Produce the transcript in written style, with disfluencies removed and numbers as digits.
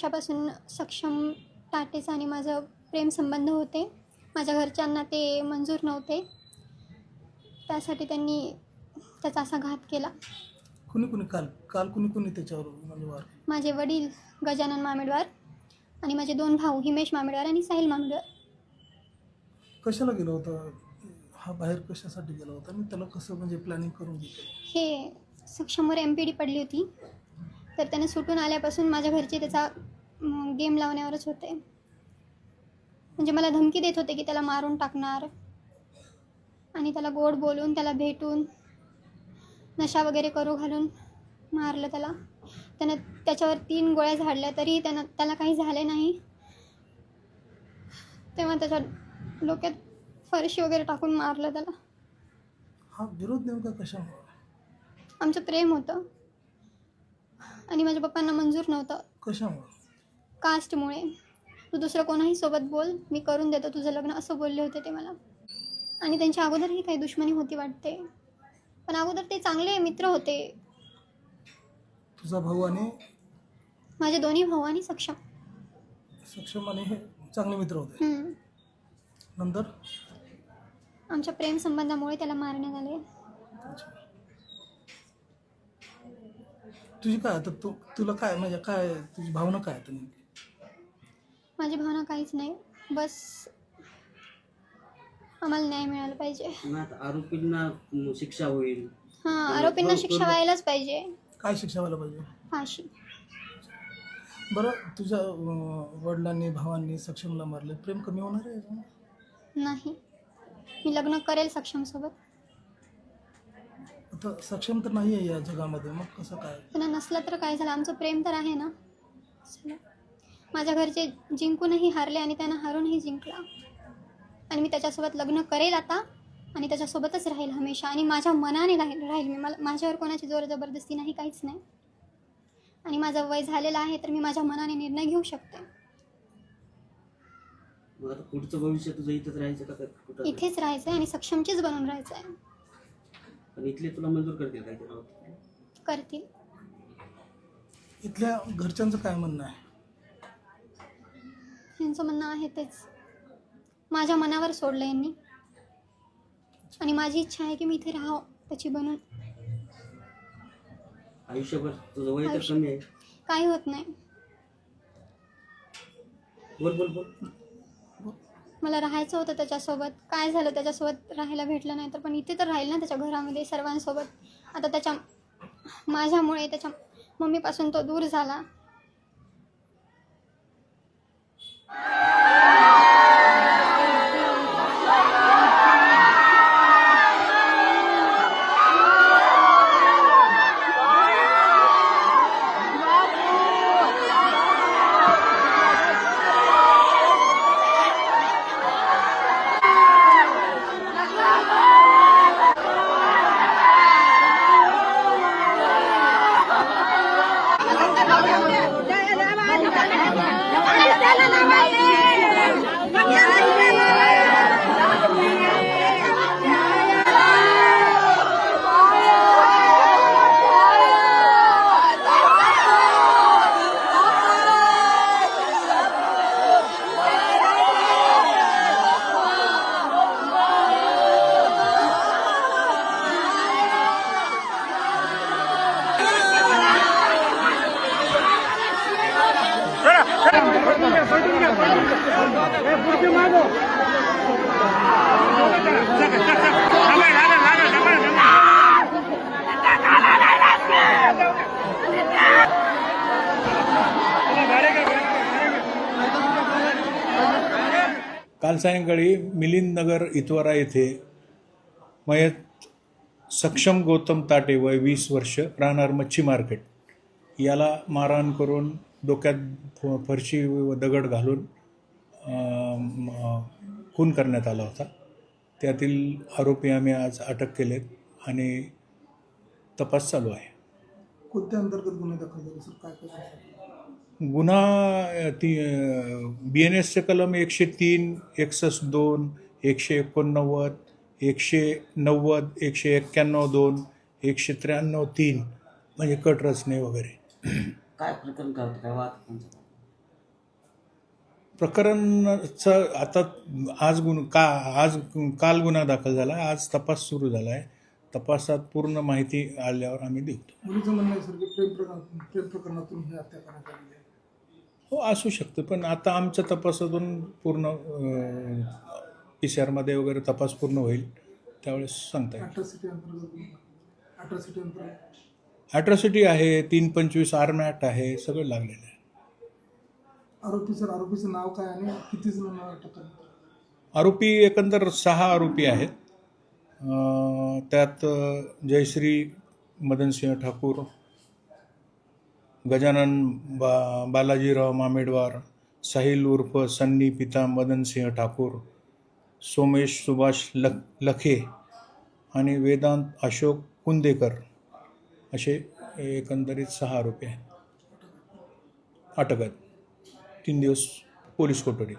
वर्षापासून सक्षम टाटेचा आणि माझं प्रेमसंबंध होते. माझ्या घरच्यांना ते मंजूर नव्हते. त्यासाठी त्यांनी त्याचा असा घात केला. कुणी काल काल कुणी त्याच्यावर म्हणजे वार? माझे वडील गजानन मामेडवार आणि माझे 2 भाऊ हिमेश मामेडवार आणि साहिल मामेडवार. कशाला गेला होता हा बाहेर, कशासाठी गेला होता आणि त्याला कसं म्हणजे प्लॅनिंग करून घेतलं? हे सक्षमवर MPD पडली होती, तर त्याने सुटून आल्यापासून माझ्या घरचे त्याचा गेम लावण्यावरच होते. म्हणजे मला धमकी देत होते की त्याला मारून टाकणार आणि त्याला गोड बोलून त्याला भेटून नशा वगैरे करू घालून मारलं त्याला. त्यानं त्याच्यावर 3 गोळ्या झाडल्या तरी त्याला काही झाले नाही. तेव्हा त्याच्या डोक्यात फरशी वगैरे टाकून मारलं त्याला. हा विरोध नेमका कशामुळे? आमचं प्रेम होतं आणि माझ्या पप्पांना मंजूर नव्हतं. कशामुळे? कास्टमुळे. तू दुसरं कोणाही सोबत बोल, मी करून देतो तुझं लग्न, असं बोलले होते ते मला. आणि त्यांच्या अगोदरही काही दुश्मनी होती वाटते, पण अगोदर ते चांगले मित्र होते. तुझा भाऊ आणि माझे 2 भाऊ आणि सक्षम आणि हे चांगले मित्र होते. नंतर आमच्या प्रेम संबंधामुळे त्याला मारण्यात आले. तुझी काय आता तुला काय म्हणजे काय तुझी भावना काय आता नेमकी? माझी भावना काहीच नाही, बस आम्हाला न्याय मिळाला पाहिजे. आरोपींना शिक्षा होईल. आरोपींना शिक्षा व्हायलाच पाहिजे. काय शिक्षा व्हायला पाहिजे? फाशी. बरं, तुझ्या वडिलांनी भावांनी सक्षमला मारले, प्रेम कमी होणार आहे? नाही, मी लग्न करेल सक्षमसोबत. आता सक्षम तर नाही आहे या जगामध्ये, मग कसं काय? त्यांना नसलं तर काय झालं, आमचं प्रेम तर आहे ना. माझ्या घरचे जिंकूनही हारले आणि त्यांना हारूनही जिंकला. आणि मी त्याच्यासोबत लग्न करेल आता आणि त्याच्यासोबतच राहील हमेशा. आणि माझ्या मनाने राहील मी. माझ्यावर कोणाची जोर जबरदस्ती नाही, काहीच नाही. आणि माझं वय झालेलं आहे तर मी माझ्या मनाने निर्णय घेऊ शकते. आता पुढचं भविष्य तुझं इथेच राहायचं का कुठं? इथेच राहायचं आहे आणि सक्षमचीच बनून राहायचं आहे. पण इथले तुला मंजूर करतील काय? करतील. इथल्या घरच्यांचं काय म्हणणं आहे? यांचं म्हणणं आहे तेच, माझ्या मनावर सोडलं यांनी. आणि माझी इच्छा आहे की मी इथे राहावं त्याची बनून. आयुष्यभर तुझं वय तर कमी आहे. काही होत नाही. बोल. मला राहायचं होतं त्याच्यासोबत. काय झालं, त्याच्यासोबत राहायला भेटलं नाही तर, पण इथे तर राहील ना त्याच्या घरामध्ये सर्वांसोबत. आता माझ्यामुळे त्याच्या मम्मीपासून तो दूर झाला. काल सायंकाळी मिलिंद नगर इतवारा येथे मयत सक्षम गौतम ताटे वय 20 वर्ष राहणार मच्छी मार्केट याला मारहाण करून डोक्यात फरशी व दगड घालून खून करण्यात आला होता. त्यातील आरोपी आम्ही आज अटक केलेत आणि तपास चालू आहे. कोणत्या अंतर्गत गुन्हे दाखल झाले सर? काय गुन्हा BNSचे कलम 103, 162, 189, 190, 191(2), 193 म्हणजे कट रचने वगैरे. काय प्रकरण काय होतं, काय वाद? प्रकरणाचं आता आज काल गुन्हा दाखल झाला, आज तपास सुरू झाला आहे. तपासात पूर्ण माहिती आल्यावर आम्ही देऊ. मुलीचं म्हणणं आहे सर की प्रेम प्रकरणातून ही हत्या करण्यात आलेली आहे. हो, असू शकतं, पण आता आमच्या तपासातून पूर्ण PCR मध्ये वगैरे तपास पूर्ण होईल त्यावेळेस सांगता येईल. ॲट्रॉसिटी आहे, 325 आर्म ॲक्ट आहे, सगळं लागलेलं आहे. आरोपीचं नाव काय आणि किती जणांना अटक करण्यात आली? आरोपी एकंदर 6 आरोपी आहेत. त्यात जयश्री मदनसिंह ठाकूर, गजानन बालाजीराव मामेडवार, साहिल उर्फ सन्नी पिता मदनसिंह ठाकूर, सोमेश सुभाष लखे आणि वेदांत अशोक कुंदेकर असे एकंदरीत 6 आरोपी आहेत. अटक आहेत. 3 दिवस पोलीस कोठडी.